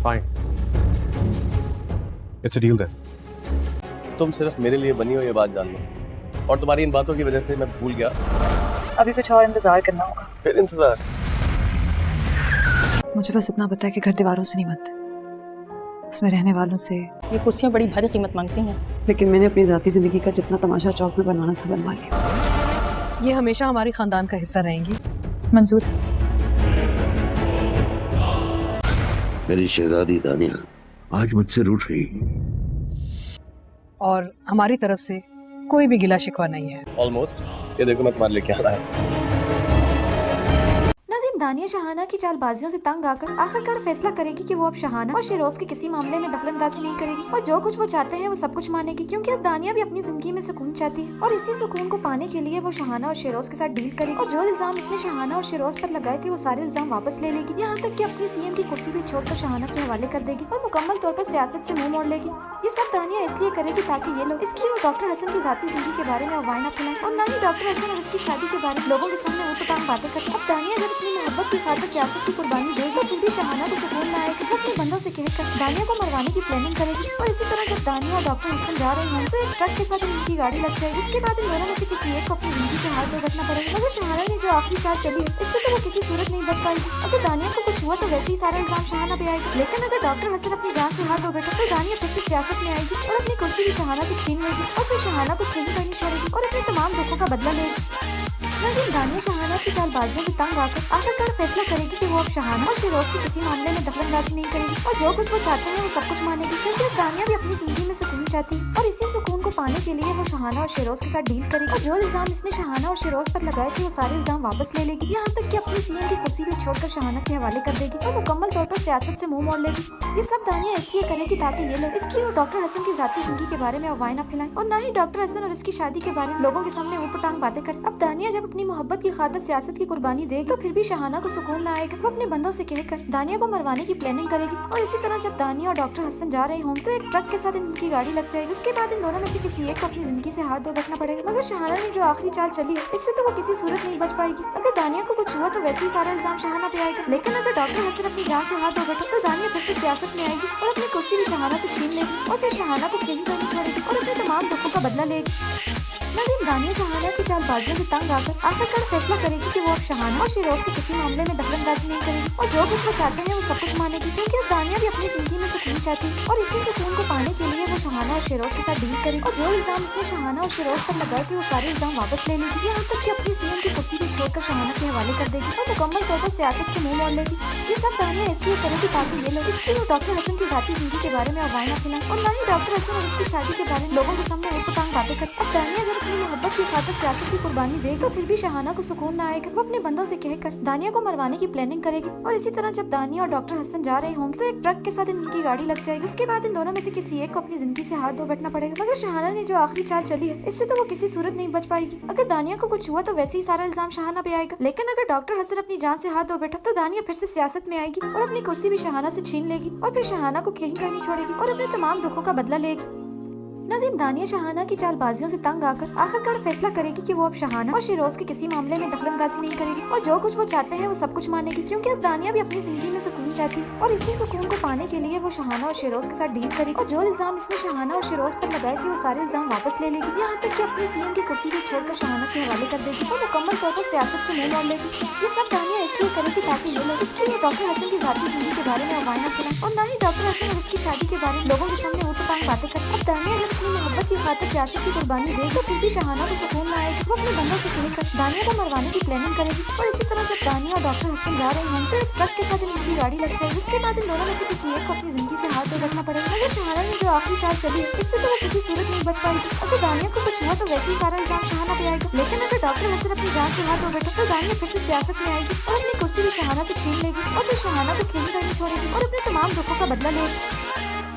Fine. It's a deal then. तुम सिर्फ मेरे लिए बनी हो ये बात जान लो, और तुम्हारी इन बातों की वजह से मैं भूल गया। अभी कुछ और इंतजार करना होगा। फिर इंतजार? मुझे बस इतना पता है कि घर दीवारों से नहीं बनते, उसमें रहने वालों से। ये कुर्सियाँ बड़ी भारी कीमत मांगती हैं, लेकिन मैंने अपनी ज़ाती ज़िंदगी का जितना तमाशा चौक में बनवाना था बनवा लिया। ये हमेशा हमारे खानदान का हिस्सा रहेंगी। मंजूर? मेरी शहजादी दानिया आज मुझसे रूठ रही, और हमारी तरफ से कोई भी गिला शिकवा नहीं है। ऑलमोस्ट। ये देखो मैं तुम्हारे लिए क्या लाया। नाज़रीन, दानिया शहाना की चालबाजियों से तंग आकर आखिरकार फैसला करेगी कि वो अब शहाना और शेरोज के किसी मामले में दखलंदाजी नहीं करेगी और जो कुछ वो चाहते हैं वो सब कुछ मानेगी, क्योंकि अब दानिया भी अपनी जिंदगी में सुकून चाहती है और इसी सुकून को पाने के लिए वो शहाना और शेरोज के साथ डील करेगी और जो इल्जाम इसने शहाना और शेरोज पर लगाए थे वो सारे इल्जाम वापस ले लेगी, यहाँ तक कि अपनी सीएम की कुर्सी भी छोड़कर शहाना के हवाले कर देगी और मुकम्मल तौर पर सियासत से मुंह मोड़ लेगी। ये सब दानिया इसलिए करेगी ताकि ये लोग इसकी और डॉक्टर हसन की जाती जिंदगी के बारे में अफवाहें न फैलाएं और न ही डॉक्टर हसन और उसकी शादी के बारे में लोगों के सामने ऊट-पटांग बातें करें। अब दानिया जब अपनी मोहब्बत की खातिर सियासत की कुर्बानी देगी तो फिर भी शहाना को सुकून न आएगा। वो अपने बंदों से कहकर दानिया को मरवाने की प्लानिंग करेगी और इसी तरह जब दानिया और डॉक्टर हसन जा रहे हों तो एक ट्रक के साथ इनकी गाड़ी लग जाएगी। इसके बाद इन दोनों में से किसी एक को अपनी जिंदगी से हाथ धो बैठना पड़ेगा, मगर शहाना ने जो आखिरी चाल चली है इससे तो वो किसी सूरत नहीं बच पाएगी। अगर दानिया को कुछ हुआ तो वैसे ही सारा इल्जाम शहाना पे आएगा, लेकिन अगर डॉक्टर हसन अपनी जान से हाथ धो बैठा तो दानिया फिर से सियासत में आएगी और अपनी कुर्सी भी शहाना से छीन लेगी और फिर शहाना को कहीं करनी छोड़ेगी और अपने तमाम दुखों का बदला लेगी। लेकिन दानिया शहाना की चालबाजियों से तंग आकर आखिरकार फैसला करेगी कि वो अब शहाना और शेरोज के किसी मामले में दखलंदाजी नहीं करेगी और जो कुछ वो चाहते हैं वो सब कुछ मानेगी, क्योंकि अब दानिया भी अपनी जिंदगी में सुकून चाहती है और इसी सुकून को पाने के लिए वो शहाना और शेरोज के साथ डील करेगी और जो इल्जाम इसने शहाना और शेरोज पर लगाए थे वो सारे इल्जाम वापस ले लेगी, यहाँ तक कि अपनी सीएम की कुर्सी भी छोड़कर शहाना के हवाले कर देगी और मुकम्मल तौर पर सियासत से मुंह मोड़ लेगी। ये सब दानिया इसलिए करेगी ताकि ये लोग इसकी और डॉक्टर हसन की जाती जिंदगी के बारे में अफवाहें न फैलाएं और न ही डॉक्टर हसन और इसकी शादी के बारे में लोगों के सामने ऊट-पटांग बातें करें। अब दानिया जब अपनी मोहब्बत की खातिर सियासत की कुर्बानी देगी तो फिर भी शहाना को सुकून न आएगा। वो अपने बंदों से कहकर दानिया को मरवाने की प्लानिंग करेगी और इसी तरह जब दानिया और डॉक्टर हसन जा रहे हों तो एक ट्रक के साथ इनकी गाड़ी लग जाएगी, जिसके बाद इन दोनों में से किसी एक को अपनी जिंदगी से हाथ धो बैठना पड़ेगा, मगर शहाना ने जो आखिरी चाल चली है इससे तो वो किसी सूरत नहीं बच पाएगी। अगर दानिया को कुछ हुआ तो वैसे ही सारा इल्जाम शहाना पे आएगा, लेकिन अगर डॉक्टर हसन अपनी जान से हाथ धो बैठा तो दानिया फिर से सियासत में आएगी और अपनी कुर्सी भी शहाना से छीन लेगी और फिर शहाना को कहीं करनी छोड़ेगी और अपने तमाम दुखों का बदला लेगी। नाज़रीन, दानिया शहाना की चालबाजियों से तंग आकर आखिरकार फैसला करेगी कि वो अब शहाना और शेरोज के किसी मामले में दखलंदाजी नहीं करेगी और जो कुछ वो चाहते हैं वो सब कुछ मानेगी, क्योंकि अब दानिया भी अपनी जिंदगी में सुकून चाहती है और इसी सुकून को पाने के लिए वो शहाना और शेरोज के साथ डील करेगी और जो इल्जाम इसने शहाना और शेरोज पर लगाए थे वो सारे इल्जाम वापस ले लेगी, यहाँ तक कि अपनी सीएम की कुर्सी भी छोड़कर शहाना के हवाले कर देगी और मुकम्मल तौर पर सियासत से मुंह मोड़ लेगी। ये सब दानिया इसलिए करेगी ताकि ये लोग इसकी और डॉक्टर हसन की जाती जिंदगी के बारे में अफवाहें न फैलाएं और न ही डॉक्टर हसन और उसकी शादी के बारे में लोगों के सामने ऊट-पटांग बातें करें। अब दानिया जब अपनी मोहब्बत की खातिर सियासत की कुर्बानी देगी तो फिर भी शहाना को सुकून न आएगा। वो अपने बंदों से कहकर दानिया को मरवाने की प्लानिंग करेगी और इसी तरह जब दानिया और डॉक्टर हसन जा रहे होंगे तो एक ट्रक के साथ इनकी गाड़ी लग जाएगी, जिसके बाद इन दोनों में से किसी एक को अपनी जिंदगी से हाथ धो बैठना पड़ेगा, मगर शहाना ने जो आखिरी चाल चली है इससे तो वो किसी सूरत नहीं बच पाएगी। अगर दानिया को कुछ हुआ तो वैसे ही सारा इल्जाम शहाना पे आएगा, लेकिन अगर डॉक्टर हसन अपनी जान से हाथ धो बैठा तो दानिया फिर से सियासत में आएगी और अपनी कुर्सी भी शहाना से छीन लेगी और फिर शहाना को कहीं करनी छोड़ेगी और अपने तमाम दुखों का बदला लेगी। नाज़रीन, दानिया शहाना की चालबाजियों से तंग आकर आखिरकार फैसला करेगी कि वो अब शहाना और शेरोज के किसी मामले में दखलंदाजी नहीं करेगी और जो कुछ वो चाहते हैं वो सब कुछ मानेगी, क्योंकि अब दानिया भी अपनी जिंदगी में सुकून चाहती है और इसी सुकून को पाने के लिए वो शहाना और शेरोज के साथ डील करेगी और जो इल्जाम इसने शहाना और शेरोज पर लगाए थे वो सारे इल्जाम वापस ले लेगी, यहाँ तक कि अपनी सीएम की कुर्सी भी छोड़कर शहाना के हवाले कर देगी और मुकम्मल तौर पर सियासत से मुंह मोड़ लेगी। ये सब दानिया इसलिए करेगी ताकि ये लोग इसकी और डॉक्टर हसन की जाती जिंदगी के बारे में अफवाहें न फैलाएं और न ही डॉक्टर हसन और उसकी शादी के बारे में लोगों के सामने ऊट-पटांग बातें करें। अब दानिया जब अपनी मोहब्बत की खातिर सियासत की कुर्बानी देगी तो फिर भी शहाना को सुकून न आएगा। वो अपने बंदों से कहकर दानिया को मरवाने की प्लानिंग करेगी और इसी तरह जब दानिया और डॉक्टर हसन जा रहे हों तो एक ट्रक के साथ इनकी गाड़ी लग जाएगी, जिसके बाद इन दोनों में से किसी एक को अपनी जिंदगी से हाथ धो बैठना पड़ेगा, मगर शहाना ने जो आखिरी चाल चली है इससे तो वो किसी सूरत नहीं बच पाएगी। अगर दानिया को कुछ हुआ तो वैसे ही सारा इल्जाम शहाना पे आएगा, लेकिन अगर डॉक्टर हसन अपनी जान से हाथ धो बैठा तो दानिया फिर से सियासत में आएगी और अपनी कुर्सी भी शहाना से छीन लेगी और फिर शहाना को कहीं करनी छोड़ेगी और अपने तमाम दुखों का बदला लेगी।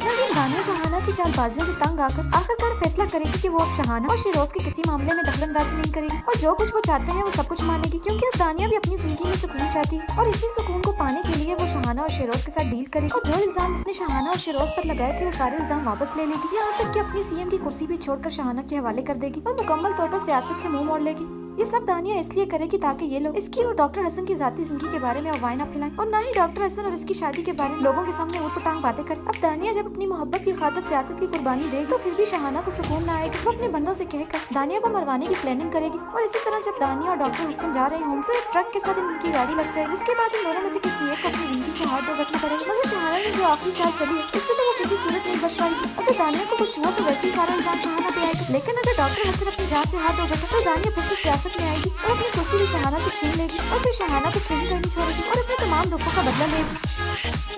नाज़रीन, दानिया शहाना की चालबाजियों से तंग आकर आखिरकार फैसला करेगी कि वो अब शहाना और शेरोज के किसी मामले में दखलंदाजी नहीं करेगी और जो कुछ वो चाहते हैं वो सब कुछ मानेगी, क्योंकि अब दानिया भी अपनी जिंदगी में सुकून चाहती है और इसी सुकून को पाने के लिए वो शहाना और शेरोज के साथ डील करेगी और जो इल्जाम इसने शहाना और शेरोज पर लगाए थे वो सारे इल्जाम वापस ले लेगी, यहाँ तक कि अपनी सीएम की कुर्सी भी छोड़कर शहाना के हवाले कर देगी और मुकम्मल तौर पर सियासत से मुंह मोड़ लेगी। ये सब दानिया इसलिए करेगी ताकि ये लोग इसकी और डॉक्टर हसन की जाती जिंदगी के बारे में अफवाहें न फैलाएं और न ही डॉक्टर हसन और इसकी शादी के बारे में लोगों के सामने ऊट पटांग बातें करें। अब दानिया जब अपनी मोहब्बत की खातिर सियासत की कुर्बानी दे तो फिर भी शहाना को सुकून न आएगा। वो अपने बंदों से कहकर दानिया को मरवाने की प्लानिंग करेगी और इसी तरह जब दानिया और डॉक्टर हसन जा रहे हों तो एक ट्रक के साथ इनकी गाड़ी लग जाए, जिसके बाद इन दोनों में से किसी एक को अपनी जिंदगी से हाथ धो बैठना पड़ेगा। मगर शहाना ने जो आखिरी चाल चली है इससे तो वो किसी सूरत नहीं बच पाएगी। अगर दानिया को कुछ हुआ तो वैसे ही सारा इल्जाम शहाना पे आएगा, लेकिन अगर डॉक्टर हसन अपनी जान से हाथ धो बैठा तो दानिया फिर से सियासत में आएगी और अपनी कुर्सी भी शहाना से छीन लेगी और फिर शहाना को कहीं करनी छोड़ेगी और अपने तमाम दुखों का बदला लेगी।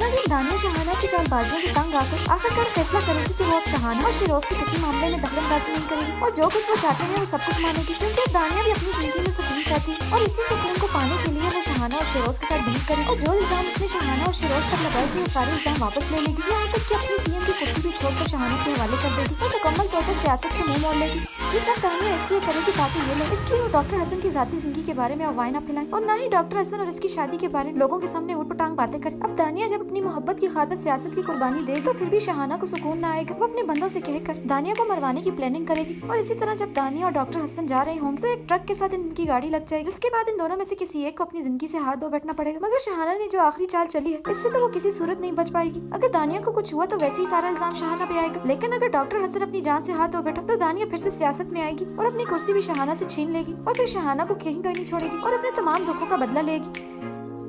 लेकिन दानिया शहाना की चालबाजियों से तंग आकर आखिरकार फैसला करेगी कि वो अब शहाना और शिरोज के किसी मामले में दखलंदाजी नहीं करेगी और जो कुछ वो चाहते हैं वो सब कुछ मानेगी, क्योंकि अब दानिया भी अपनी जिंदगी में सुकून चाहती है और इसी सुकून को पाने के लिए वो शहाना और शिरोज के साथ डील करेगी और जो इल्जाम उसने शहाना और शिरोज पर लगाए थे वो सारे इल्जाम वापस ले लेगी, यहाँ तक कि अपनी सीएम की कुर्सी भी छोड़कर शहाना के हवाले कर देगी और मुकम्मल तौर पर सियासत से मुंह मोड़ लेगी। ये सब दानिया इसलिए करेगी ताकि ये लोग इसकी और डॉक्टर हसन की जाती जिंदगी के बारे में अफवाहें न फैलाएं और न ही डॉक्टर हसन और इसकी शादी के बारे में लोगों के सामने ऊट पटांग बातें करें। अब दानिया जब अपनी मोहब्बत की खातिर सियासत की कुर्बानी दे तो फिर भी शहाना को सुकून न आएगा। वो अपने बंदों से कहकर दानिया को मरवाने की प्लानिंग करेगी और इसी तरह जब दानिया और डॉक्टर हसन जा रहे हों तो एक ट्रक के साथ इनकी गाड़ी लग जाए, जिसके बाद इन दोनों में से किसी एक को अपनी जिंदगी से हाथ धो बैठना पड़ेगा। मगर शहाना ने जो आखिरी चाल चली है इससे तो वो किसी सूरत नहीं बच पाएगी। अगर दानिया को कुछ हुआ तो वैसे ही सारा इल्जाम शहाना पे आएगा, लेकिन अगर डॉक्टर हसन अपनी जान से हाथ धो बैठा तो दानिया फिर से सियासत में आएगी और अपनी कुर्सी भी शहाना से छीन लेगी और फिर शहाना को कहीं नहीं छोड़ेगी और अपने तमाम दुखों का बदला लेगी।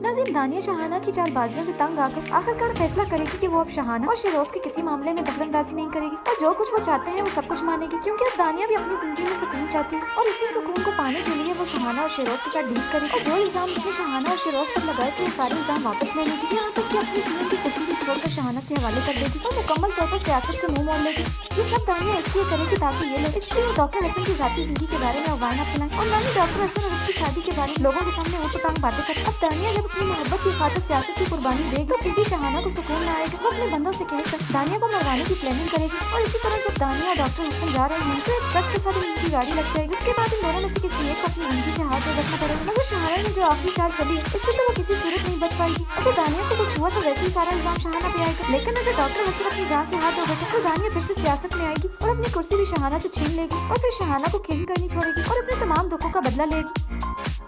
नाज़रीन, दानिया शहाना की चालबाजियों से तंग आकर आखिरकार फैसला करेगी कि वो अब शहाना और शिरोज के किसी मामले में दखलंदाजी नहीं करेगी और जो कुछ वो चाहते हैं वो सब कुछ मानेगी, क्योंकि अब दानिया भी अपनी जिंदगी में सुकून चाहती है और इसी सुकून को पाने के लिए वो शहाना और शिरोज के साथ डील करेगी और जो इल्जाम उसने शहाना और शिरोज पर लगाए थे वो सारे इल्जाम वापस ले लेगी, यहाँ तक कि अपनी सीएम की कुर्सी भी छोड़कर शहाना के हवाले कर देगी और मुकम्मल तौर पर सियासत से मुंह मोड़ लेगी। ये सब दानिया इसलिए करेगी ताकि ये लोग इसकी और डॉक्टर हसन की जाती जिंदगी के बारे में अफवाहें न फैलाएं और न ही डॉक्टर हसन और उसकी शादी के बारे में लोगों के सामने ऊट पटांग बातें करें। अब दानिया जब अपनी मोहब्बत की खातिर सियासत की कुर्बानी दे तो फिर भी शहाना को सुकून न आएगा। वो अपने बंदों से कहकर दानिया को मरवाने की प्लानिंग करेगी और इसी तरह जब दानिया और डॉक्टर हसन जा रहे हैं तो एक ट्रक के साथ इनकी गाड़ी लग जाएगी, जिसके बाद इन दोनों में से किसी एक को अपनी जिंदगी से हाथ धो बैठना पड़ेगा। मगर शहाना ने जो आखिरी चाल चली है इससे तो वो किसी सूरत नहीं बच पाएगी। अगर दानिया को कुछ हुआ तो वैसे ही सारा इल्जाम शहाना पे आएगा, लेकिन अगर डॉक्टर हसन अपनी जान से हाथ धो बैठा तो दानिया फिर से सियासत में आएगी और अपनी कुर्सी भी शहाना से छीन लेगी और फिर शहाना को कहीं नहीं छोड़ेगी और अपने तमाम दुखों का बदला लेगी।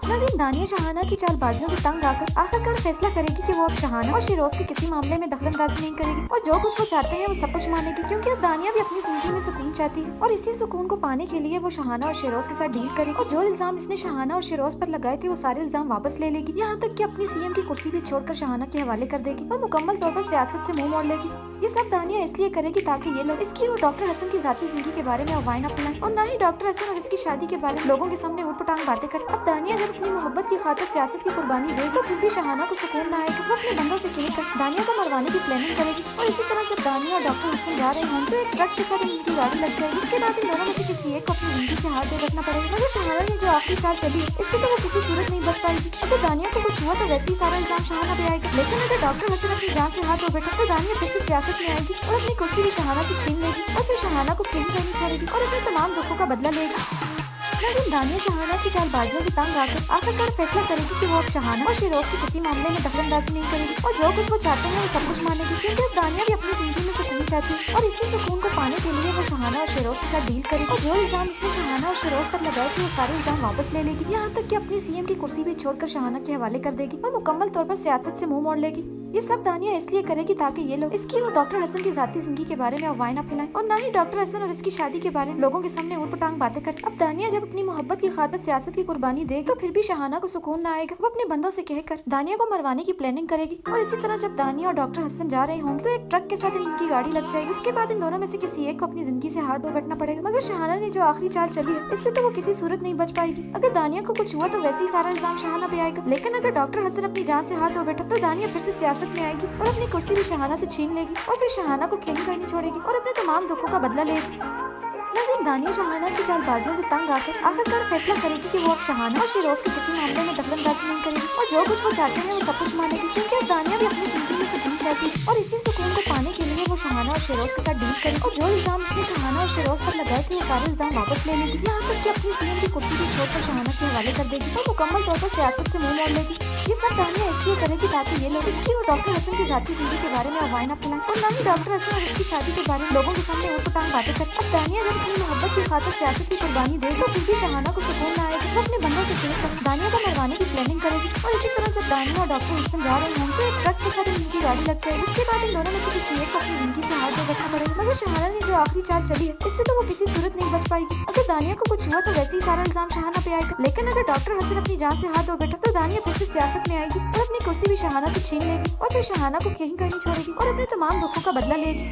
नाज़रीन, दानिया शहाना की चालबाजियों से तंग आकर आखिरकार फैसला करेगी कि वो अब शहाना और शिरोज के किसी मामले में दखलंदाजी नहीं करेगी और जो कुछ वो चाहते हैं वो सब कुछ मानेगी, क्योंकि अब दानिया भी अपनी जिंदगी में सुकून चाहती है और इसी सुकून को पाने के लिए वो शहाना और शिरोज के साथ डील करेगी और जो इल्जाम इसने शहाना और शिरोज पर लगाए थे वो सारे इल्जाम वापस ले लेगी, यहाँ तक कि अपनी सीएम की कुर्सी भी छोड़कर शहाना के हवाले कर देगी और मुकम्मल तौर पर सियासत से मुंह मोड़ लेगी। ये सब दानिया इसलिए करेगी ताकि ये लोग इसकी और डॉक्टर हसन की जाती जिंदगी के बारे में अफवाहें न फैलाएं और न ही डॉक्टर हसन और इसकी शादी के बारे में लोगों के सामने ऊट पटांग बातें करें। अब दानिया जब अपनी मोहब्बत की खातिर सियासत की कुर्बानी दे तो फिर भी शहाना को सुकून न आएगा। वो अपने बंदों से कहकर दानिया को मरवाने की प्लानिंग करेगी और इसी तरह जब दानिया और डॉक्टर हसन जा रहे हों तो एक ट्रक के साथ इनकी गाड़ी लग जाएगी, जिसके बाद इन दोनों में से किसी एक को अपनी जिंदगी से हाथ धो बैठना पड़ेगा। मगर शहाना ने जो आखिरी चाल चली इससे तो वो किसी सूरत नहीं बच पाएगी। अगर दानिया को कुछ हुआ तो वैसे ही सारा इल्जाम शहाना पे आएगा, लेकिन अगर डॉक्टर हसन अपनी जान से हाथ धो बैठा तो दानिया फिर से सियासत में आएगी और अपनी कुर्सी भी शहाना से छीन लेगी और फिर शहाना को कहीं नहीं छोड़ेगी और अपने तमाम दुखों का बदला लेगी। लेकिन दानिया शहाना की चालबाजियों से तंग आकर आखिरकार फैसला करेगी कि वो अब शहाना और शिरोज के किसी मामले में दखलंदाजी नहीं करेगी और जो कुछ वो चाहते हैं वो सब कुछ मानेगी, क्योंकि अब दानिया भी अपनी जिंदगी में सुकून चाहती है और इसी सुकून को पाने के लिए वो शहाना और शिरोज के साथ डील करेगी और जो इल्जाम इसने शहाना और शिरोज पर लगाए थे वो सारे इल्जाम वापस ले लेगी, यहाँ तक कि अपनी सीएम की कुर्सी भी छोड़कर शहाना के हवाले कर देगी और मुकम्मल तौर पर सियासत से मुंह मोड़ लेगी। ये सब दानिया इसलिए करेगी ताकि ये लोग इसकी और डॉक्टर हसन की जाती जिंदगी के बारे में अफवाहें न फैलाएं और न ही डॉक्टर हसन और इसकी शादी के बारे में लोगों के सामने ऊट पटांग बातें करें। अब दानिया जब अपनी मोहब्बत की खातिर सियासत की कुर्बानी दे तो फिर भी शहाना को सुकून न आएगा। वो अपने बंदों से कहकर दानिया को मरवाने की प्लानिंग करेगी और इसी तरह जब दानिया और डॉक्टर हसन जा रहे हों तो एक ट्रक के साथ इनकी गाड़ी लग जाए, जिसके बाद इन दोनों में से किसी एक को अपनी जिंदगी से हाथ धो बैठना पड़ेगा। मगर शहाना ने जो आखिरी चाल चली है इससे तो वो किसी सूरत नहीं बच पाएगी। अगर दानिया को कुछ हुआ तो वैसे ही सारा इल्जाम शहाना पे आएगा, लेकिन अगर डॉक्टर हसन अपनी जान से हाथ धो बैठा तो दानिया फिर से सियासत में आएगी और अपनी कुर्सी भी शहाना से छीन लेगी और फिर शहाना को कहीं नहीं छोड़ेगी और अपने तमाम दुखों का बदला लेगी। नाज़रीन, दानिया शहाना की चालबाजियों से तंग आकर आखिरकार फैसला करेगी कि वो अब शहाना और शिरोज के किसी मामले में दखलंदाजी नहीं करेगी और जो कुछ वो चाहते हैं वो सब कुछ मानेगी, क्योंकि अब दानिया भी अपनी जिंदगी में सुकून चाहती है और इसी सुकून को पाने के लिए वो शहाना और शेरोज के साथ डील करेगी और जो इल्जाम इसने शहाना और शेरोज पर लगाए थे वो सारे इल्जाम वापस ले लेगी। यहाँ तक कि अपनी सीएम की कुर्सी भी छोड़कर शहाना के हवाले कर देगी और मुकम्मल तौर पर सियासत से मुंह मोड़ लेगी। ये सब दानिया इसलिए करेगी ताकि ये लोग इसकी और डॉक्टर हसन की जाती जिंदगी के बारे में अफवाहें न फैलाएं और न ही डॉक्टर हसन और उसकी शादी के बारे में लोगों के सामने ऊट-पटांग बातें करें। अब दानिया जब अपनी मोहब्बत की खातिर सियासत की कुर्बानी दे तो फिर भी शहाना को सुकून न आएगा। वो अपने बंदों से कहकर दानिया को मरवाने की प्लानिंग करेगी और इसी तरह जब दानिया और डॉक्टर हसन जा रहे हों तो एक ट्रक के साथ इनकी गाड़ी लग जाएगी। इसके बाद इन दोनों में से किसी एक को अपनी जिंदगी से हाथ धो बैठना पड़ेगा। मगर शहाना ने जो आखिरी चाल चली है इससे तो वो किसी सूरत नहीं बच पाएगी। अगर दानिया को कुछ हुआ तो वैसे ही सारा इल्जाम शहाना पे आएगा, लेकिन अगर डॉक्टर हसन अपनी जान से हाथ धो बैठा तो दानिया फिर से सियासत में आएगी और अपनी कुर्सी भी शहाना से छीन लेगी और फिर शहाना को कहीं कहीं छोड़ेगी और अपने तमाम दुखों का बदला लेगी।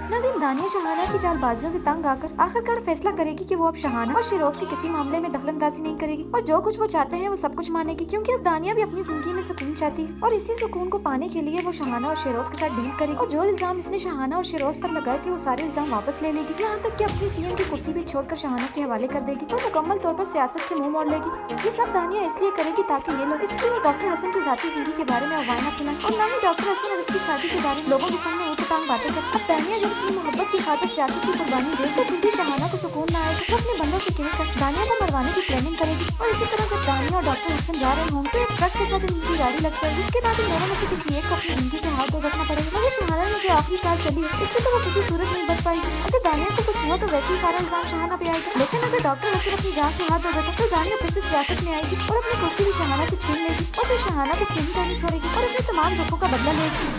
नाज़रीन, दानिया शहाना की चालबाजियों से तंग आकर आखिरकार फैसला करेगी कि वो अब शहाना और शेरोज के किसी मामले में दखलंदाजी नहीं करेगी और जो कुछ वो चाहते हैं वो सब कुछ मानेगी, क्योंकि अब दानिया भी अपनी जिंदगी में सुकून चाहती है और इसी सुकून को पाने के लिए वो शहाना और शेरोज के साथ डील करेगी और जो इल्जाम इसने शहाना और शेरोज पर लगाए थे वो सारे इल्जाम वापस ले लेगी। यहाँ तक कि अपनी सीएम की कुर्सी भी छोड़कर शहाना के हवाले कर देगी और मुकम्मल तौर पर सियासत से मुंह मोड़ लेगी। ये सब दानिया इसलिए करेगी ताकि ये लोग इसकी और डॉक्टर हसन की जाती जिंदगी के बारे में अफवाहें न फैलाएं और न ही डॉक्टर हसन और उसकी शादी के बारे में लोगों के सामने ऊट-पटांग बातें करें। अब दानिया जब अपनी मोहब्बत की खातिर सियासत की कुर्बानी दे तो फिर भी शहाना को सुकून न आएगा। वो अपने बंदों से कहकर दानिया को मरवाने की प्लानिंग करेगी और इसी तरह जब दानिया और डॉक्टर हसन जा रहे हों तो एक ट्रक के साथ इनकी गाड़ी लग जाएगी। जिसके बाद इन दोनों में से किसी एक को अपनी जिंदगी से हाथ धो बैठना पड़ेगा। मगर शहाना ने जो आखिरी चाल चली है इससे तो वो किसी सूरत नहीं बच पाएगी। अगर दानिया को कुछ हुआ तो वैसे ही सारा इल्जाम शहाना पे आएगा, लेकिन अगर डॉक्टर हसन अपनी जान से हाथ धो बैठा तो दानिया फिर से सियासत में आएगी और अपनी कुर्सी भी शहाना से छीन लेगी और फिर शहाना को कहीं कहीं छोड़ेगी और अपने तमाम दुखों का बदला लेगी।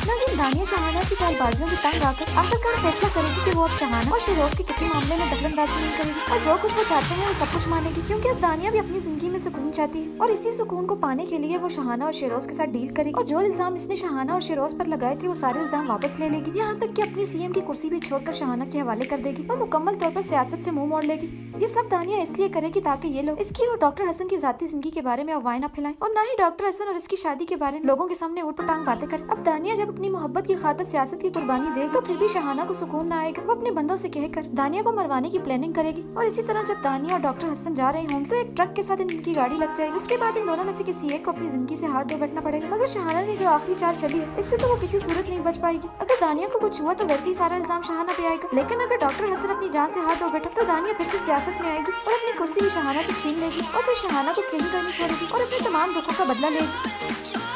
नाज़रीन, दानिया शहाना की चालबाजियों से तंग आकर आखिरकार फैसला करेगी कि वो अब शहाना और शेरोज के किसी मामले में दखलंदाजी नहीं करेगी और जो कुछ वो चाहते हैं वो सब कुछ मानेगी, क्योंकि अब दानिया भी अपनी जिंदगी में सुकून चाहती है और इसी सुकून को पाने के लिए वो शहाना और शेरोज के साथ डील करेगी और जो इल्जाम इसने शहाना और शेरोज पर लगाए थे वो सारे इल्जाम वापस ले लेगी। यहाँ तक कि अपनी सीएम की कुर्सी भी छोड़कर शहाना के हवाले कर देगी और मुकम्मल तौर पर सियासत से मुंह मोड़ लेगी। ये सब दानिया इसलिए करेगी ताकि ये लोग इसकी और डॉक्टर हसन की जाती जिंदगी के बारे में अफवाहें न फैलाएं और न ही डॉक्टर हसन और इसकी शादी के बारे में लोगों के सामने ऊट-पटांग बातें करें। अब दानिया जब अपनी मोहब्बत की खातिर सियासत की कुर्बानी दे तो फिर भी शहाना को सुकून न आएगा। वो अपने बंदों से कहकर दानिया को मरवाने की प्लानिंग करेगी और इसी तरह जब दानिया और डॉक्टर हसन जा रहे हों तो एक ट्रक के साथ इनकी गाड़ी लग जाएगी। जिसके बाद इन दोनों में से किसी एक को अपनी जिंदगी से हाथ धो बैठना पड़ेगा। मगर शहाना ने जो आखिरी चाल चली है इससे तो वो किसी सूरत नहीं बच पाएगी। अगर दानिया को कुछ हुआ तो वैसे ही सारा इल्जाम शहाना पे आएगा, लेकिन अगर डॉक्टर हसन अपनी जान से हाथ धो बैठा तो दानिया फिर से सियासत में आएगी और अपनी कुर्सी भी शहाना से छीन लेगी और फिर शहाना को कहीं कहीं छोड़ेगी और अपने तमाम दुखों का बदला लेगी।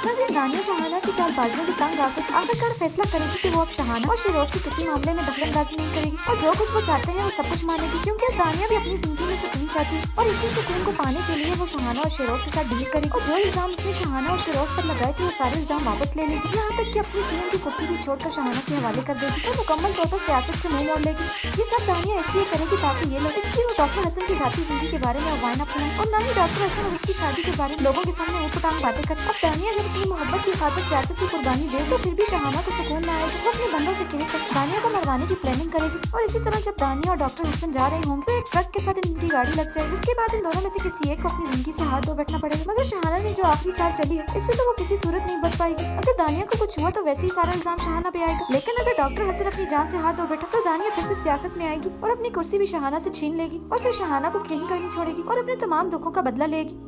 नाज़रीन, दानिया शहाना की चालबाजियों से तंग आकर आखिरकार फैसला करेगी कि वो अब शहाना और शेरोज के किसी मामले में दखलंदाजी नहीं करेगी और जो कुछ वो चाहते हैं वो सब कुछ मानेगी, क्योंकि अब दानिया भी अपनी जिंदगी में सुकून चाहती है और इसी सुकून को पाने के लिए वो शहाना और शेरोज के साथ डील करेगी और जो इल्जाम इसने शहाना और शेरोज पर लगाए थे वो सारे इल्जाम वापस ले लेगी। यहाँ तक कि अपनी सीएम की कुर्सी भी छोड़कर शहाना के हवाले कर देगी और मुकम्मल तौर पर सियासत से मुंह मोड़ लेगी। ये सब दानिया इसलिए करेगी ताकि ये लोग इसकी और डॉक्टर हसन की जाती जिंदगी के बारे में अफवाहें न फैलाएं और न ही डॉक्टर हसन और उसकी शादी के बारे में लोगों के सामने ऊट-पटांग बातें करें। अब दानिया जब अपनी मोहब्बत की खातिर सियासत की कुर्बानी दे तो फिर भी शहाना को सुकून न आएगा। वो अपने बंदों से कहकर दानिया को मरवाने की प्लानिंग करेगी और इसी तरह जब दानिया और डॉक्टर हसन जा रहे हों तो एक ट्रक के साथ इनकी गाड़ी लग जाएगी। जिसके बाद इन दोनों में से किसी एक को अपनी जिंदगी से हाथ धो बैठना पड़ेगा। मगर शहाना ने जो आखिरी चाल चली है इससे तो वो किसी सूरत नहीं बच पाएगी। अगर दानिया को कुछ हुआ तो वैसे ही सारा इल्जाम शहाना पे आएगा, लेकिन अगर डॉक्टर हसन अपनी जान से हाथ धो बैठा तो दानिया फिर से सियासत में आएगी और अपनी कुर्सी भी शहाना से छीन लेगी और फिर शहाना को कहीं कहीं छोड़ेगी और अपने तमाम दुखों का बदला लेगी।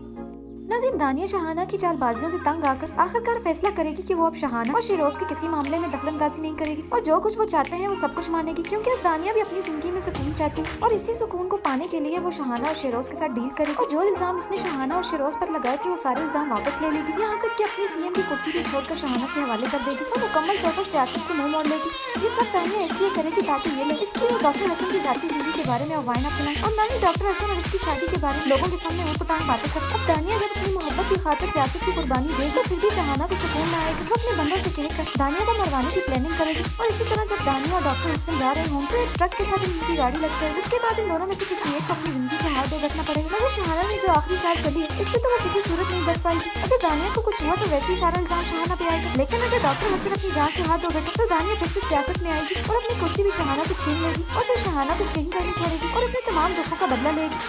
नाज़रीन, दानिया शहाना की चालबाजियों से तंग आकर आखिरकार फैसला करेगी कि वो अब शहाना और शेरोज के किसी मामले में दखलंदाजी नहीं करेगी और जो कुछ वो चाहते हैं वो सब कुछ मानेगी, क्योंकि अब दानिया भी अपनी जिंदगी में सुकून चाहती है और इसी सुकून को पाने के लिए वो शहाना और शेरोज के साथ डील करेगी और जो इल्जाम इसने शहाना और शेरोज पर लगाए थे वो सारे इल्जाम वापस ले लेगी। यहाँ तक कि अपनी सीएम की कुर्सी भी छोड़कर शहाना के हवाले कर देगी और मुकम्मल तौर पर सियासत से मुंह मोड़ लेगी। ये सब दानिया इसलिए करेगी ताकि ये लोग इसकी और डॉक्टर हसन की जाती जिंदगी के बारे में अफवाहें न फैलाएं और न ही डॉक्टर हसन और उसकी शादी के बारे में लोगों के सामने ऊट-पटांग बातें करें। अब दानिया जब अपनी मोहब्बत की खातिर सियासत की कुर्बानी दे तो फिर भी शहाना को सुकून न आएगा। वो अपने बंदों से कहकर दानिया को मरवाने की प्लानिंग करेगी और इसी तरह जब दानिया और डॉक्टर हसन जा रहे हों तो एक ट्रक के साथ इनकी गाड़ी लग जाएगी। जिसके बाद इन दोनों में से किसी एक को अपनी जिंदगी से हाथ धो बैठना पड़ेगा। मगर शहाना ने जो आखिरी चाल चली है इससे तो वो किसी सूरत नहीं बच पाएगी। अगर दानिया को कुछ हुआ तो वैसे ही सारा इल्जाम शहाना पे आएगा, लेकिन अगर डॉक्टर हसन अपनी जान से हाथ धो बैठा तो दानिया फिर से सियासत में आएगी और अपनी कुर्सी भी शहाना से छीन लेगी और फिर शहाना को कहीं कहीं छोड़ेगी और अपने तमाम दुखों का बदला लेगी।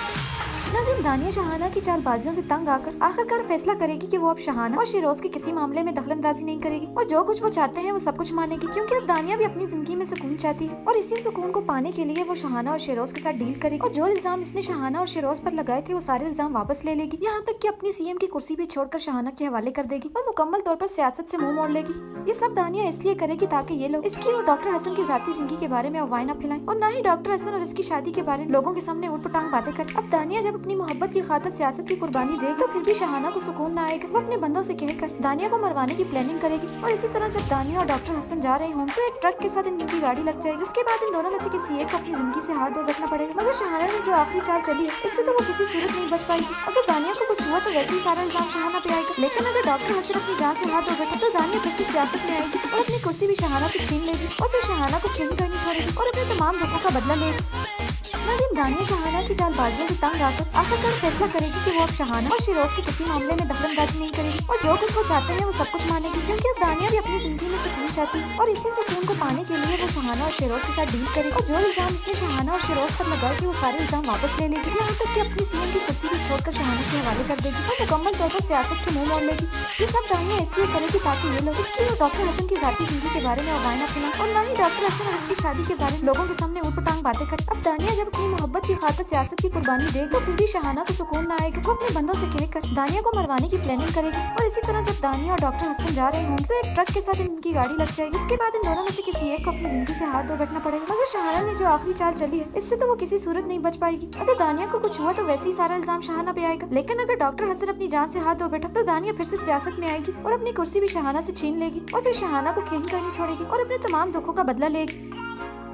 नाज़रीन, दानिया शहाना की चालबाजियों से तंग आकर आखिरकार फैसला करेगी कि वो अब शहाना और शेरोज के किसी मामले में दखलंदाजी नहीं करेगी और जो कुछ वो चाहते हैं वो सब कुछ मानेगी, क्योंकि अब दानिया भी अपनी जिंदगी में सुकून चाहती है और इसी सुकून को पाने के लिए वो शहाना और शेरोज के साथ डील करेगी और जो इल्जाम इसने शहाना और शेरोज पर लगाए थे वो सारे इल्जाम वापस ले लेगी, यहाँ तक कि अपनी सीएम की कुर्सी भी छोड़कर शहाना के हवाले कर देगी और मुकम्मल तौर पर सियासत से मुंह मोड़ लेगी। ये सब दानिया इसलिए करेगी ताकि ये लोग इसकी और डॉक्टर हसन की जाती जिंदगी के बारे में अफवाहें न फैलाएं और न ही डॉक्टर हसन और इसकी शादी के बारे में लोगों के सामने ऊट पटांग बातें करें। अब दानिया जब अपनी मोहब्बत की खातिर सियासत की कुर्बानी दे तो फिर भी शहाना को सुकून न आएगा। वो अपने बंदों से कहकर दानिया को मरवाने की प्लानिंग करेगी और इसी तरह जब दानिया और डॉक्टर हसन जा रहे हों तो एक ट्रक के साथ इनकी गाड़ी लग जाए, जिसके बाद इन दोनों में से किसी एक को अपनी जिंदगी से हाथ धो बैठना पड़ेगा। मगर शहाना ने जो आखिरी चाल चली है इससे तो वो किसी सूरत नहीं बच पाएगी। अगर दानिया को कुछ हुआ तो वैसे ही सारा इल्जाम शहाना पे आएगा, लेकिन अगर डॉक्टर हसन अपनी जान से हाथ धो बैठा तो दानिया फिर से सियासत में आएगी और अपनी कुर्सी भी शहाना से छीन लेगी और फिर शहाना को खेल करनी छोड़ेगी और अपने तमाम दुखों का बदला लेगी। नाज़रीन, दानिया शहाना की चालबाजियों से तंग आकर आखिरकार फैसला करेगी कि वो अब शहाना और शेरोज के किसी मामले में दखलंदाजी नहीं करेगी और जो कुछ वो चाहते हैं वो सब कुछ मानेगी, क्योंकि अब दानिया भी अपनी जिंदगी में सुकून चाहती है और इसी सुकून को पाने के लिए वो शहाना और शेरोज के साथ डील करेगी और जो इल्जाम इसने शहाना और शेरोज पर लगाए थे वो सारे इल्जाम वापस ले लेगी, यहाँ तक कि अपनी सीएम की कुर्सी भी छोड़कर शहाना के हवाले कर देगी और मुकम्मल तौर पर सियासत से मुंह मोड़ लेगी। ये सब दानिया इसलिए करेगी ताकि ये लोग इसकी और डॉक्टर हसन की जाती जिंदगी के बारे में अफवाहें न फैलाएं और न ही डॉक्टर हसन और इसकी शादी के बारे में लोगों के सामने ऊट पटांग बातें करें। अब दानिया जब अपनी मोहब्बत की खातिर सियासत की कुर्बानी दे तो फिर भी शहाना को सुकून न आएगा। वो अपने बंदों से कहकर दानिया को मरवाने की प्लानिंग करेगी और इसी तरह जब दानिया और डॉक्टर हसन जा रहे हों तो एक ट्रक के साथ इनकी गाड़ी लग जाए, जिसके बाद इन दोनों में से किसी एक को अपनी जिंदगी से हाथ धो बैठना पड़ेगा। मगर शहाना ने जो आखिरी चाल चली है इससे तो वो किसी सूरत नहीं बच पाएगी। अगर दानिया को कुछ हुआ तो वैसे ही सारा इल्जाम शहाना पे आएगा, लेकिन अगर डॉक्टर हसन अपनी जान से हाथ धो बैठा तो दानिया फिर से सियासत में आएगी और अपनी कुर्सी भी शहाना से छीन लेगी और फिर शहाना को खेल करनी छोड़ेगी और अपने तमाम दुखों का बदला लेगी।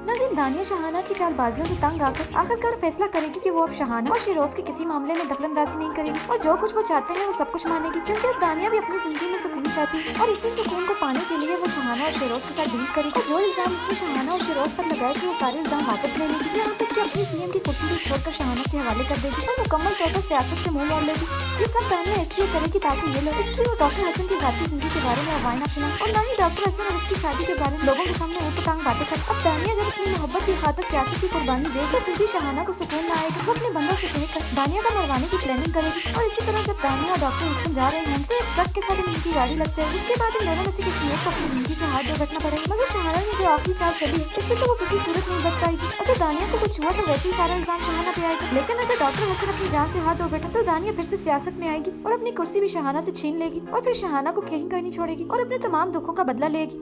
नाज़रीन, दानिया शहाना की चालबाजियों से तंग आकर आखिरकार फैसला करेगी कि वो अब शहाना और शेरोज के किसी मामले में दखलंदाजी नहीं करेगी और जो कुछ वो चाहते हैं वो सब कुछ मानेगी, क्योंकि अब दानिया भी अपनी जिंदगी में सुकून चाहती है और इसी सुकून को पाने के लिए वो शहाना और शेरोज के साथ डील करेगी और जो इल्जाम इसने शहाना और शेरोज पर लगाए थे वो सारे इल्जाम वापस ले लेगी, यहाँ तक कि अपनी सीएम की कुर्सी भी छोड़कर शहाना के हवाले कर देगी और मुकम्मल तौर पर सियासत से मुंह मोड़ लेगी। ये सब दानिया इसलिए करेगी ताकि ये लोग इसकी और डॉक्टर हसन की जाती जिंदगी के बारे में अफवाहें न फैलाएं और न ही डॉक्टर हसन और उसकी शादी के बारे में लोगों के सामने ऊट पटांग बातें करें। अब दानिया जब अपनी मोहब्बत की खातिर सियासत की कुर्बानी दे तो फिर भी शहाना को सुकून न आएगा। वो अपने बंदों से कहकर दानिया को मरवाने की प्लानिंग करेगी और इसी तरह जब दानिया और डॉक्टर हसन जा रहे हैं तो एक ट्रक के साथ इनकी गाड़ी लग जाए, जिसके बाद इन दोनों में से किसी एक को अपनी जिंदगी से हाथ धो बैठना पड़ेगा। मगर शहाना ने जो आखिरी चाल चली है इससे तो वो किसी सूरत नहीं बच पाएगी। अगर दानिया को कुछ हुआ तो वैसे ही सारा इल्जाम शहाना पे आएगा, लेकिन अगर डॉक्टर हसन अपनी जान से हाथ धो बैठा तो दानिया फिर से सियासत में आएगी और अपनी कुर्सी भी शहाना से छीन लेगी और फिर शहाना को कहीं करनी छोड़ेगी और अपने तमाम दुखों का बदला लेगी।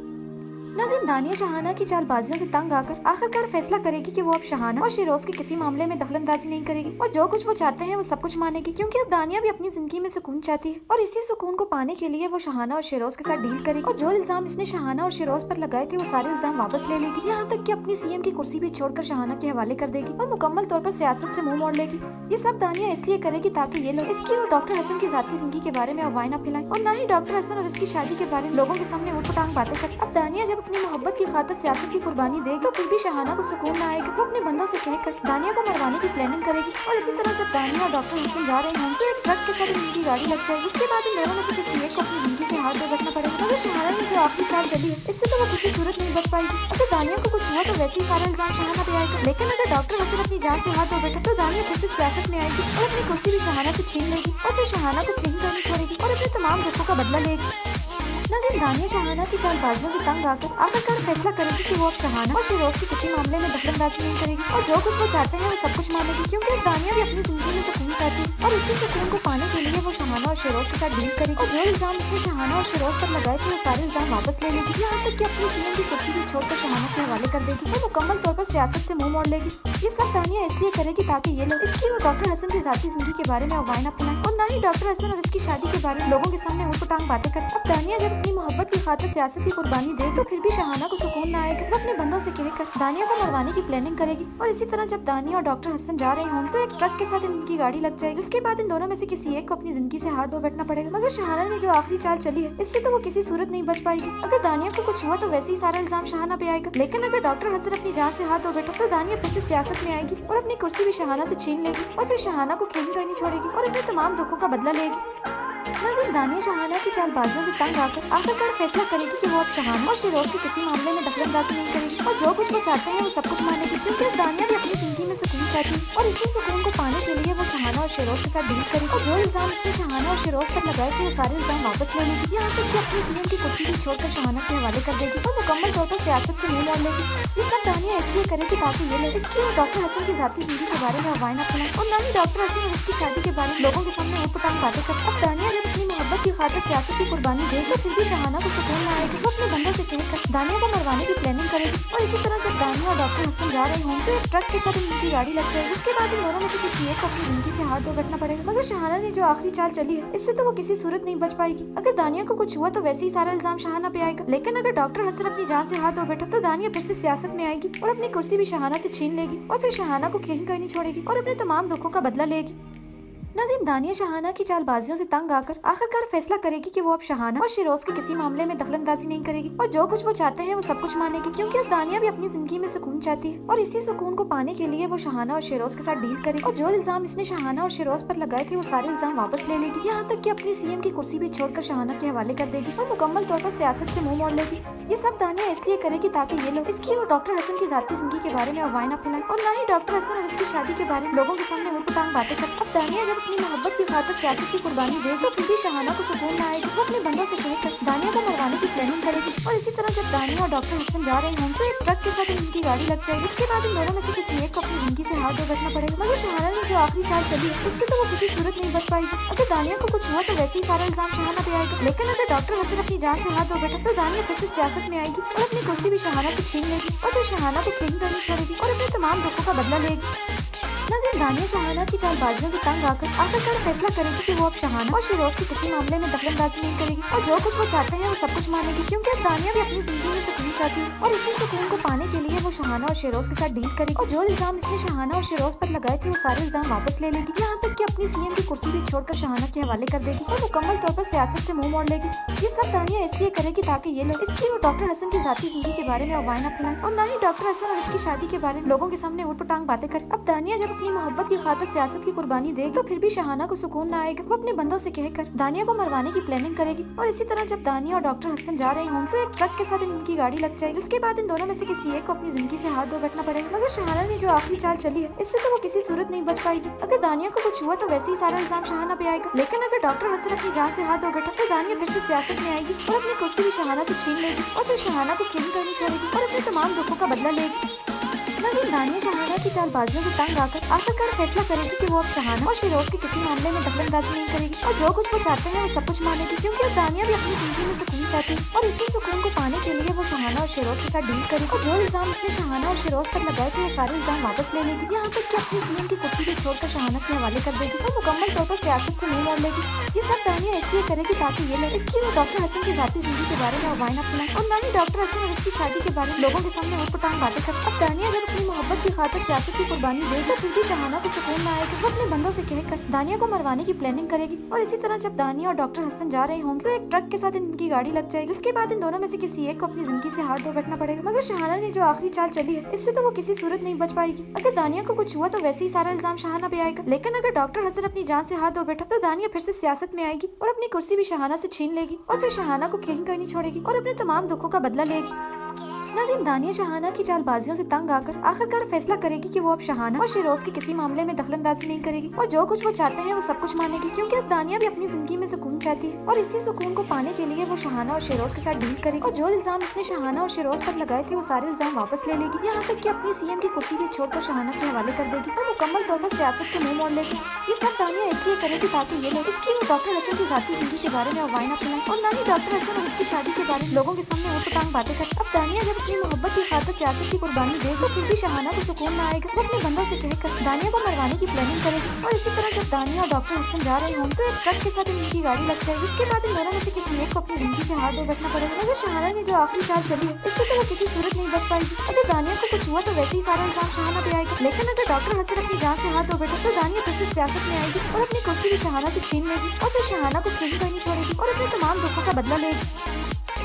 नाज़रीन, दानिया शहाना की चालबाजियों से तंग आकर आखिरकार फैसला करेगी कि वो अब शहाना और शेरोज के किसी मामले में दखलंदाजी नहीं करेगी और जो कुछ वो चाहते हैं वो सब कुछ मानेगी, क्योंकि अब दानिया भी अपनी जिंदगी में सुकून चाहती है और इसी सुकून को पाने के लिए वो शहाना और शेरोज के साथ डील करेगी और जो इल्जाम इसने शहाना और शेरोज पर लगाए थे वो सारे इल्जाम वापस ले लेगी, यहाँ तक कि अपनी सीएम की कुर्सी भी छोड़कर शहाना के हवाले कर देगी और मुकम्मल तौर पर सियासत से मुंह मोड़ लेगी। ये सब दानिया इसलिए करेगी ताकि ये लोग इसकी और डॉक्टर हसन की जाती जिंदगी के बारे में अफवाहें न फैलाएं और न ही डॉक्टर हसन और इसकी शादी के बारे में लोगों के सामने ऊट पटांग बातें करें। अब दानिया जब अपनी मोहब्बत की खातिर सियासत की कुर्बानी दे तो फिर भी शहाना को सुकून न आएगा। वो अपने बंदों से कहकर दानिया को मरवाने की प्लानिंग करेगी और इसी तरह जब दानिया और डॉक्टर हसन जा रहे हों तो एक ट्रक के साथ इनकी गाड़ी लग जाए, जिसके बाद इन दोनों में से किसी एक को अपनी जिंदगी से हाथ धो बैठना पड़ेगा। मगर शहाना ने जो आखिरी चाल चली है इससे तो वो किसी सूरत नहीं बच पाएगी। अगर दानिया को कुछ हुआ तो वैसे ही सारा इल्जाम शहाना पे आएगा, लेकिन अगर डॉक्टर हसन अपनी जान से हाथ धो बैठा तो दानिया फिर से सियासत में आएगी और अपनी कुर्सी भी शहाना से छीन लेगी और फिर शहाना को कहीं करनी छोड़ेगी और अपने तमाम दुखों का बदला लेगी। नाज़रीन, दानिया शहाना की चालबाजियों से तंग आकर आखिरकार फैसला करेगी कि वो अब शहाना और शेरोज के किसी मामले में दखलंदाजी नहीं करेगी और जो कुछ वो चाहते हैं वो सब कुछ मानेगी, क्योंकि अब दानिया भी अपनी जिंदगी में सुकून चाहती है और इसी सुकून को पाने के लिए वो शहाना और शेरोज के साथ डील करेगी और जो इल्जाम इसने शहाना और शेरोज पर लगाए थे वो सारे इल्जाम वापस ले लेगी, यहाँ तक कि अपनी सीएम की कुर्सी भी छोड़कर शहाना के हवाले कर देगी और मुकम्मल तौर पर सियासत से मुंह मोड़ लेगी। ये सब दानिया इसलिए करेगी ताकि ये लोग इसकी और डॉक्टर हसन की जाती जिंदगी के बारे में अफवाहें न फैलाएं और न ही डॉक्टर हसन और इसकी शादी के बारे में लोगों के सामने ऊट पटांग बातें करें। अब दानिया जब अपनी मोहब्बत की खातिर सियासत की कुर्बानी दे तो फिर भी शहाना को सुकून न आएगा। वो अपने बंदों से कहकर दानिया को मरवाने की प्लानिंग करेगी और इसी तरह जब दानिया और डॉक्टर हसन जा रहे हों तो एक ट्रक के साथ इनकी गाड़ी लग जाए, जिसके बाद इन दोनों में से किसी एक को अपनी जिंदगी से हाथ धो बैठना पड़ेगा। मगर शहाना ने जो आखिरी चाल चली है इससे तो वो किसी सूरत नहीं बच पाएगी। अगर दानिया को कुछ हुआ तो वैसे ही सारा इल्जाम शहाना पे आएगा, लेकिन अगर डॉक्टर हसन अपनी जान से हाथ धो बैठा तो दानिया फिर से सियासत में आएगी और अपनी कुर्सी भी शहाना से छीन लेगी और फिर शहाना को कहीं करनी छोड़ेगी और अपने तमाम दुखों का बदला लेगी। नाज़रीन, दानिया शहाना की चालबाजियों से तंग आकर आखिरकार फैसला करेगी कि वो अब शहाना और शिरोज के किसी मामले में दखलंदाजी नहीं करेगी और जो कुछ वो चाहते हैं वो सब कुछ मानेगी, क्योंकि अब दानिया भी अपनी जिंदगी में सुकून चाहती है और इसी सुकून को पाने के लिए वो शहाना और शिरोज के साथ डील करेगी और जो इल्जाम इसने शहाना और शिरोज पर लगाए थे वो सारे इल्जाम वापस ले लेगी। यहाँ तक कि अपनी सीएम की कुर्सी भी छोड़कर शहाना के हवाले कर देगी और मुकम्मल तौर पर सियासत से मुंह मोड़ लेगी। ये सब दानिया इसलिए करेगी ताकि ये लोग इसकी और डॉक्टर हसन की जाती जिंदगी के बारे में अफवाहें न फैलाएं और न ही डॉक्टर हसन और उसकी शादी के बारे में लोगों के सामने ऊट-पटांग बातें कर। अब दानिया जब अपनी मोहब्बत की खातिर सियासत की कुर्बानी दे तो फिर भी शहाना को सुकून न आएगा। वो अपने बंदों से कहकर दानिया को मरवाने की प्लानिंग करेगी और इसी तरह जब दानिया और डॉक्टर हसन जा रहे हों तो एक ट्रक के साथ उनकी गाड़ी लग जाएगी। इसके बाद इन दोनों में से किसी एक को अपनी जिंदगी से हाथ धो बैठना पड़ेगा। मगर शहाना ने जो आखिरी चाल चली है इससे तो वो किसी सूरत नहीं बच पाएगी। अगर दानिया को कुछ हुआ तो वैसे ही सारा इल्जाम शहाना पे आएगा, लेकिन अगर डॉक्टर हसन अपनी जान से हाथ धो बैठा तो दानिया फिर से सियासत में आएगी और अपनी कुर्सी भी शहाना से छीन लेगी और फिर शहाना को कहीं कहीं नहीं छोड़ेगी और अपने तमाम दुखों का बदला लेगी। नाज़रीन, दानिया शहाना की चालबाजियों से तंग आकर आखिरकार फैसला करेगी कि वो अब शहाना और शिरोज के किसी मामले में दखलंदाजी नहीं करेगी और जो कुछ वो चाहते हैं वो सब कुछ मानेगी, क्योंकि अब दानिया भी अपनी जिंदगी में सुकून चाहती है और इसी सुकून को पाने के लिए वो शहाना और शिरोज के साथ डील करेगी और जो इल्जाम इसने शहाना और शिरोज पर लगाए थे वो सारे इल्जाम वापस ले लेगी। यहाँ तक कि अपनी सीएम की कुर्सी भी छोड़कर शहाना के हवाले कर देगी और मुकम्मल तौर पर सियासत से मुंह मोड़ लेगी। ये सब दानिया इसलिए करेगी ताकि ये लोग इसकी और डॉक्टर हसन की जाती जिंदगी के बारे में अफवाहें न फैलाएं और न ही डॉक्टर हसन और उसकी शादी के बारे में लोगों के सामने ऊट-पटांग बातें कर। अब दानिया जब अपनी मोहब्बत की खातिर सियासत की कुर्बानी दे तो फिर भी शहाना को सुकून न आएगा। वो अपने बंदों से कहकर दानिया को मरवाने की प्लानिंग करेगी और इसी तरह जब दानिया और डॉक्टर हसन जा रहे हों तो एक ट्रक के साथ उनकी गाड़ी लग जाएगी। इसके बाद इन दोनों में से किसी एक को अपनी जिंदगी से हाथ धो बैठना पड़ेगा। मगर शहाना ने जो आखिरी चाल चली है इससे तो वो किसी सूरत नहीं बच पाएगी। अगर दानिया को कुछ हुआ तो वैसे ही सारा इल्जाम शहाना पे आएगा, लेकिन अगर डॉक्टर हसन अपनी जान से हाथ धो बैठा तो दानिया फिर से सियासत में आएगी और अपनी कुर्सी भी शहाना से छीन लेगी और फिर शहाना को कहीं करनी छोड़ेगी और अपने तमाम दुखों का बदला लेगी। नाज़रीन, दानिया शहाना की चालबाजियों से तंग आकर आखिरकार फैसला करेगी कि वो अब शहाना और शिरोज के किसी मामले में दखलंदाजी नहीं करेगी और जो कुछ वो चाहते हैं वो सब कुछ मानेगी, क्योंकि अब दानिया भी अपनी जिंदगी में सुकून चाहती है और इसी सुकून को पाने के लिए वो शहाना और शिरोज के साथ डील करेगी और जो इल्जाम इसने शहाना और शिरोज पर लगाए थे वो सारे इल्जाम वापस ले लेगी। यहाँ तक कि अपनी सीएम की कुर्सी भी छोड़कर शहाना के हवाले कर देगी और मुकम्मल तौर पर सियासत से मुंह मोड़ लेगी। ये सब दानिया इसलिए करेगी ताकि ये लोग इसकी और डॉक्टर हसन की जाती जिंदगी के बारे में अफवाहें न फैलाएं और न ही डॉक्टर हसन और उसकी शादी के बारे में लोगों के सामने ऊट-पटांग बातें कर। अब दानिया जब अपनी मोहब्बत की खातिर सियासत की कुर्बानी दे तो फिर भी शहाना को सुकून न आएगा। वो अपने बंदों से कहकर दानिया को मरवाने की प्लानिंग करेगी और इसी तरह जब दानिया और डॉक्टर हसन जा रहे हों तो एक ट्रक के साथ उनकी गाड़ी लग जाएगी। जिसके बाद इन दोनों में से किसी एक को अपनी जिंदगी से हाथ धो बैठना पड़ेगा। मगर शहाना ने जो आखिरी चाल चली है इससे तो वो किसी सूरत नहीं बच पाएगी। अगर दानिया को कुछ हुआ तो वैसे ही सारा इल्जाम शहाना पे आएगा, लेकिन अगर डॉक्टर हसन अपनी जान से हाथ धो बैठा तो दानिया फिर से सियासत में आएगी और अपनी कुर्सी भी शहाना से छीन लेगी और फिर शहाना को कहीं करनी छोड़ेगी और अपने तमाम दुखों का बदला लेगी। नाज़रीन, दानिया शहाना की चालबाजियों से तंग आकर आखिरकार फैसला करेगी कि वो अब शहाना और शिरोज के किसी मामले में दखलंदाजी नहीं करेगी और जो कुछ वो चाहते हैं वो सब कुछ मानेगी, क्योंकि अब दानिया भी अपनी जिंदगी में सुकून चाहती है और इसी सुकून को पाने के लिए वो शहाना और शिरोज के साथ डील करेगी और जो इल्जाम इसने शहाना और शिरोज पर लगाए थे वो सारे इल्जाम वापस ले लेगी। यहाँ तक कि अपनी सीएम की कुर्सी भी छोड़कर शहाना के हवाले कर देगी और मुकम्मल तौर पर सियासत से मुंह मोड़ लेगी। ये सब दानिया इसलिए करेगी ताकि ये लोग इसकी और डॉक्टर हसन की जाती जिंदगी के बारे में अफवाहें न फैलाएं और न ही डॉक्टर हसन और उसकी शादी के बारे में लोगों के सामने ऊट-पटांग बातें कर। अब दानिया जब अपनी मोहब्बत की खातिर सियासत की कुर्बानी दे तो फिर भी शहाना को सुकून न आएगा। वो अपने बंदों से कहकर दानिया को मरवाने की प्लानिंग करेगी और इसी तरह जब दानिया और डॉक्टर हसन जा रहे होंगे तो एक ट्रक के साथ इनकी गाड़ी लग जाएगी। जिसके बाद इन दोनों में से किसी एक को अपनी जिंदगी से हाथ धो बैठना पड़ेगा। मगर शहाना ने जो आखिरी चाल चली है इससे तो वो किसी सूरत नहीं बच पाएगी। अगर दानिया को कुछ हुआ तो वैसे ही सारा इल्जाम शहाना पे आएगा, लेकिन अगर डॉक्टर हसन अपनी जान से हाथ धो बैठा तो दानिया फिर से सियासत में आएगी और अपनी कुर्सी भी शहाना से छीन लेगी और फिर शहाना को कहीं कहीं नहीं छोड़ेगी और अपने तमाम दुखों का बदला लेगी। नाज़रीन, दानिया शहाना की चालबाजियों से तंग आकर आखिरकार फैसला करेगी कि वो अब शहाना और शिरोज के किसी मामले में दखलंदाजी नहीं करेगी और जो कुछ वो चाहते हैं वो सब कुछ मानेगी, क्योंकि अब दानिया भी अपनी जिंदगी में सुकून चाहती है और इसी सुकून को पाने के लिए वो शहाना और शिरोज के साथ डील करेगी और जो इल्जाम इसने शहाना और शिरोज पर लगाए थे वो सारे इल्जाम वापस ले लेगी। यहाँ तक कि अपनी सीएम की कुर्सी भी छोड़कर शहाना के हवाले कर देगी और मुकम्मल तौर पर सियासत से मुंह मोड़ लेगी। ये सब दानिया इसलिए करेगी ताकि ये लोग इसकी और डॉक्टर हसन की जाती जिंदगी के बारे में अफवाहें न फैलाएं और न ही डॉक्टर हसन और उसकी शादी के बारे में लोगों के सामने ऊट-पटांग बातें कर। अब दानिया जब अपनी मोहब्बत की खातिर सियासत की कुर्बानी दे तो फिर भी शहाना को सुकून न आएगा। वो अपने बंदों से कहकर दानिया को मरवाने की प्लानिंग करेगी और इसी तरह जब दानिया और डॉक्टर हसन जा रहे हों तो एक ट्रक के साथ उनकी गाड़ी लग जाएगी। जिसके बाद इन दोनों में से किसी एक को अपनी जिंदगी से हाथ धो बैठना पड़ेगा। मगर शहाना ने जो आखिरी चाल चली है इससे तो वो किसी सूरत नहीं बच पाएगी। अगर दानिया को कुछ हुआ तो वैसे ही सारा इल्जाम शहाना पे आएगा, लेकिन अगर डॉक्टर हसन अपनी जान से हाथ धो बैठा तो दानिया फिर से सियासत में आएगी और अपनी कुर्सी भी शहाना से छीन लेगी और फिर शहाना को कहीं नहीं छोड़ेगी और अपने तमाम दुखों का बदला लेगी।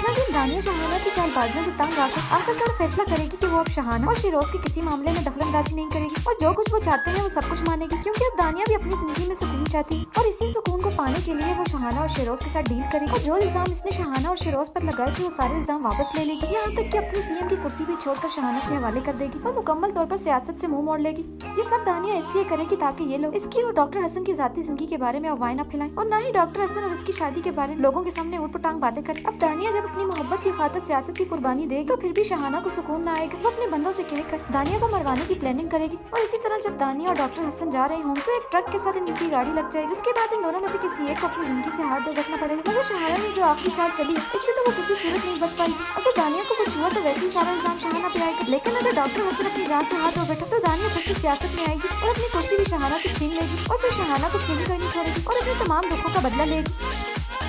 नाज़रीन, दानिया शहाना की चालबाजियों से तंग आकर आखिरकार फैसला करेगी कि वो अब शहाना और शिरोज के किसी मामले में दखलंदाजी नहीं करेगी और जो कुछ वो चाहते हैं वो सब कुछ मानेगी, क्योंकि अब दानिया भी अपनी जिंदगी में सुकून चाहती है और इसी सुकून को पाने के लिए वो शहाना और शिरोज के साथ डील करेगी और जो इल्जाम इसने शहाना और शिरोज पर लगाए थे वो सारे इल्जाम वापस ले लेगी, यहाँ तक कि अपनी सीएम की कुर्सी भी छोड़कर शहाना के हवाले कर देगी और मुकम्मल तौर पर सियासत से मुंह मोड़ लेगी। ये सब दानिया इसलिए करेगी ताकि ये लोग इसकी और डॉक्टर हसन की जाती जिंदगी के बारे में अफवाहें न फैलाएं और न ही डॉक्टर हसन और उसकी शादी के बारे में लोगों के सामने ऊट पटांग बातें करें। अब दानिया जब अपनी मोहब्बत की खातिर सियासत की कुर्बानी देगी तो फिर भी शहाना को सुकून न आएगा। वो अपने बंदों से कहकर दानिया को मरवाने की प्लानिंग करेगी और इसी तरह जब दानिया और डॉक्टर हसन जा रहे हों तो एक ट्रक के साथ इनकी गाड़ी लग जाए, जिसके बाद इन दोनों में से किसी एक को अपनी जिंदगी से हाथ धो बैठना पड़ेगा। मगर शहाना ने जो आखिरी चाल चली इससे तो वो किसी सूरत नहीं बच पाएगी। अगर दानिया को कुछ हुआ तो वैसे ही सारा इल्जाम शहाना पे आएगा, लेकिन अगर डॉक्टर हसन अपनी जान से हाथ धो बैठा तो दानिया फिर से सियासत में आएगी और अपनी कुर्सी भी शहाना से छीन लेगी और फिर शहाना को खेली करनी छोड़ेगी और अपने तमाम दुखों का बदला लेगी।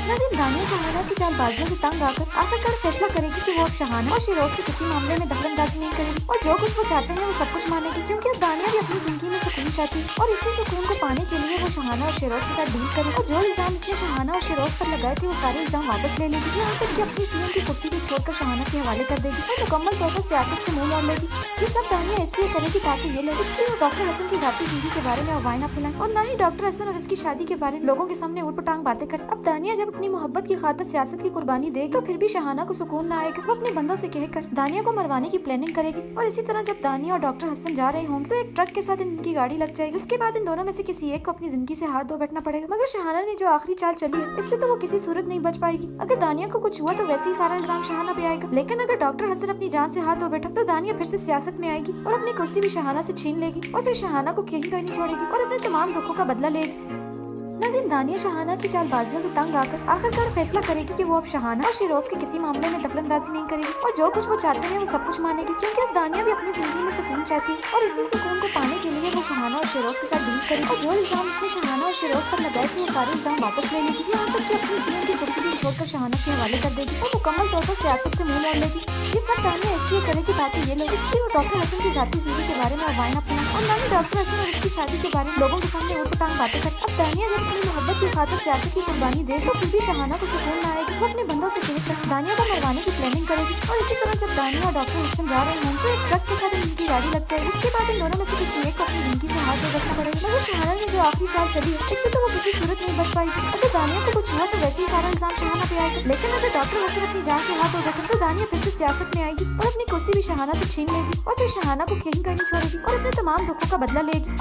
नाज़रीन, दानिया शहाना की चालबाजियों से तंग आकर आखिरकार फैसला करेगी कि वो अब शहाना और शिरोज के किसी मामले में दखलंदाजी नहीं करेगी और जो कुछ वो चाहते हैं वो सब कुछ मानेगी, क्योंकि अब दानिया भी अपनी जिंदगी में सुकून चाहती है और इसी सुकून को पाने के लिए वो शहाना और शिरोज के साथ डील करेगी और जो इल्जाम इसने शहाना और शिरोज पर लगाए थे वो सारे इल्जाम वापस ले लेगी, यहाँ तक कि अपनी सीएम की कुर्सी भी छोड़कर शहाना के हवाले कर देगी और मुकम्मल तौर पर सियासत से मुंह मोड़ लेगी। ये सब दानिया इसलिए करेगी ताकि ये लोग इसकी और डॉक्टर हसन की जाती जिंदगी के बारे में अफवाहें न फैलाएं और न ही डॉक्टर हसन और इसकी शादी के बारे में लोगों के सामने ऊट पटांग बातें करें। अब दानिया जब अपनी मोहब्बत की खातिर सियासत की कुर्बानी देगी तो फिर भी शहाना को सुकून न आएगा। वो अपने बंदों से कहकर दानिया को मरवाने की प्लानिंग करेगी और इसी तरह जब दानिया और डॉक्टर हसन जा रहे हों तो एक ट्रक के साथ इनकी गाड़ी लग जाएगी, जिसके बाद इन दोनों में से किसी एक को अपनी जिंदगी से हाथ धो बैठना पड़ेगा। मगर शहाना ने जो आखिरी चाल चली है इससे तो वो किसी सूरत नहीं बच पाएगी। अगर दानिया को कुछ हुआ तो वैसे ही सारा इल्जाम शहाना पे आएगा, लेकिन अगर डॉक्टर हसन अपनी जान से हाथ धो बैठा तो दानिया फिर से सियासत में आएगी और अपनी कुर्सी भी शहाना से छीन लेगी और फिर शहाना को खेली करनी छोड़ेगी और अपने तमाम दुखों का बदला लेगी। नाज़रीन, दानिया शहाना की चालबाजियों से तंग आकर आखिरकार फैसला करेगी कि वो अब शहाना और शिरोज के किसी मामले में दखलंदाजी नहीं करेगी और जो कुछ वो चाहते हैं वो सब कुछ मानेगी, क्योंकि अब दानिया भी अपनी जिंदगी में सुकून चाहती है और इसी सुकून को पाने के लिए वो शहाना और शिरोज के साथ डील करेगी और जो इल्जाम इसने शहाना और शिरोज पर लगाए थे वो सारे इल्जाम वापस ले लेगी, यहाँ तक कि अपनी सीएम की कुर्सी भी छोड़कर शहाना के हवाले कर देगी और मुकम्मल तौर पर सियासत से मुंह मोड़ लेगी। ये सब दानिया इसलिए करेगी ताकि ये लोग इसकी और डॉक्टर हसन की जाती जिंदगी के बारे में अफवाहें न फैलाएं और न ही डॉक्टर हसन और इसकी शादी के बारे में लोगों के सामने ऊट पटांग बातें करें। अब दानिया जब अपनी मोहब्बत की खातिर सियासत की कुर्बानी दे तो फिर भी शहाना को सुकून न आएगा। वो अपने बंदों से कहकर दानिया को मरवाने की प्लानिंग करेगी और इसी तरह जब दानिया और डॉक्टर हसन जा रहे हों तो एक ट्रक के साथ इनकी गाड़ी लग जाएगी, जिसके बाद इन दोनों में से किसी एक को अपनी जिंदगी से हाथ धो बैठना पड़ेगा। मगर शहाना ने जो आखिरी चाल चली है इससे तो वो किसी सूरत नहीं बच पाएगी। अगर दानिया को कुछ हुआ तो वैसे ही सारा इल्जाम शहाना पे आएगा, लेकिन अगर डॉक्टर हसन अपनी जान से हाथ धो बैठे तो दानिया फिर से सियासत में आएगी और अपनी कुर्सी भी शहाना से छीन लेगी और फिर शहाना को खेली करनी छोड़ेगी और अपने तमाम दुखों का बदला लेगी।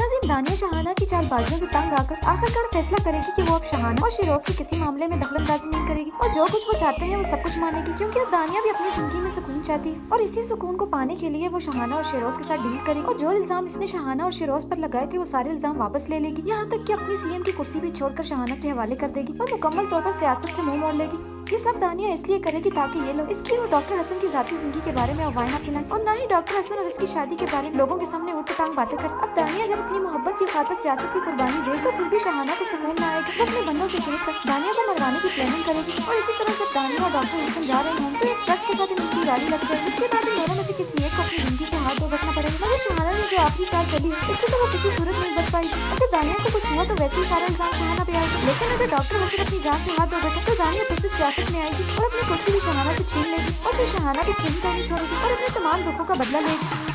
नाज़रीन, दानिया शहाना की चालबाजियों से तंग आकर आखिरकार फैसला करेगी कि वो अब शहाना और शिरोज के किसी मामले में दखलंदाजी नहीं करेगी और जो कुछ वो चाहते हैं वो सब कुछ मानेगी, क्योंकि अब दानिया भी अपनी जिंदगी में सुकून चाहती है और इसी सुकून को पाने के लिए वो शहाना और शिरोज के साथ डील करेगी और जो इल्जाम इसने शहाना और शिरोज पर लगाए थे वो सारे इल्जाम वापस ले लेगी, यहाँ तक कि अपनी सीएम की कुर्सी भी छोड़कर शहाना के हवाले कर देगी और मुकम्मल तौर पर सियासत से मुंह मोड़ लेगी। ये सब दानिया इसलिए करेगी ताकि ये लोग इसकी और डॉक्टर हसन की जाती जिंदगी के बारे में अफवाहें न फैलाएं और न ही डॉक्टर हसन और इसकी शादी के बारे में लोगों के सामने ऊट पटांग बातें करें। अब दानिया जब अपनी मोहब्बत की खातिर सियासत की कुर्बानी दे तो फिर भी शहाना को सुकून न आएगा। वो अपने बंदों से कहकर दानिया को मरवाने की प्लानिंग करेगी और इसी तरह जब दानिया और डॉक्टर हसन जा रहे हों तो एक ट्रक के साथ इनकी गाड़ी लग जाएगी, जिसके बाद इन दोनों में से किसी एक को अपनी जिंदगी से हाथ धो बैठना पड़ेगा। मगर शहाना ने जो आखिरी चाल चली है इससे तो वो किसी सूरत नहीं बच पाएगी। अगर दानिया को कुछ हुआ तो वैसे ही सारा इल्जाम शहाना पे आएगा, लेकिन अगर डॉक्टर हसन अपनी जान से हाथ धो बैठे तो दानिया फिर से सियासत में आएगी और अपनी कुर्सी भी शहाना से छीन लेगी और फिर शहाना को खेली करनी छोड़ेगी और अपने तमाम दुखों का बदला लेगी।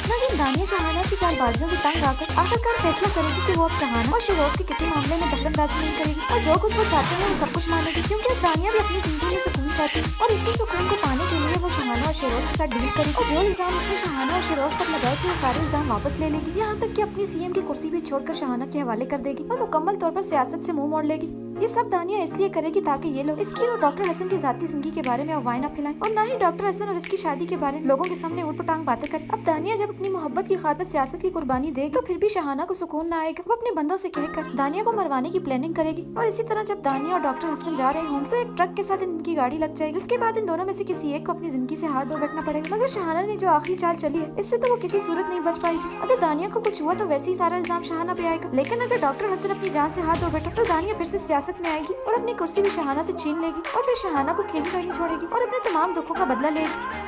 नाज़रीन, दानिया शहाना की चालबाजियों से तंग आकर आखिरकार फैसला करेगी कि वो अब शहाना और शिरोज के किसी मामले में दखलंदाजी नहीं करेगी और जो कुछ वो चाहते हैं वो सब कुछ मानेगी, क्योंकि अब दानिया भी अपनी जिंदगी में सुकून चाहती है और इसी सुकून को पाने के लिए वो शहाना और शिरोज के साथ डील करेगी और जो इल्जाम इसने शहाना और शिरोज पर लगाए थे वो सारे इल्जाम वापस ले लेगी, यहाँ तक कि अपनी सीएम की कुर्सी भी छोड़कर शहाना के हवाले कर देगी और मुकम्मल तौर पर सियासत से मुंह मोड़ लेगी। ये सब दानिया इसलिए करेगी ताकि ये लोग इसकी और डॉक्टर हसन की जाती जिंदगी के बारे में अफवाहें न फैलाएं और न ही डॉक्टर हसन और इसकी शादी के बारे में लोगों के सामने ऊट पटांग बातें करें। अब दानिया जब अपनी मोहब्बत की खातिर सियासत की कुर्बानी देगी तो फिर भी शहाना को सुकून न आएगा। वो अपने बंदों से कहकर दानिया को मरवाने की प्लानिंग करेगी और इसी तरह जब दानिया और डॉक्टर हसन जा रहे हों तो एक ट्रक के साथ इनकी गाड़ी लग जाएगी, जिसके बाद इन दोनों में से किसी एक को अपनी जिंदगी से हाथ धो बैठना पड़ेगा। मगर शहाना ने जो आखिरी चाल चली है इससे तो वो किसी सूरत नहीं बच पाएगी। अगर दानिया को कुछ हुआ तो वैसे ही सारा इल्जाम शहाना पे आएगा, लेकिन अगर डॉक्टर हसन अपनी जान से हाथ धो बैठा तो दानिया फिर से सियासत में आएगी और अपनी कुर्सी भी शहाना से छीन लेगी और फिर शहाना को खेली करनी छोड़ेगी और अपने तमाम दुखों का बदला लेगी।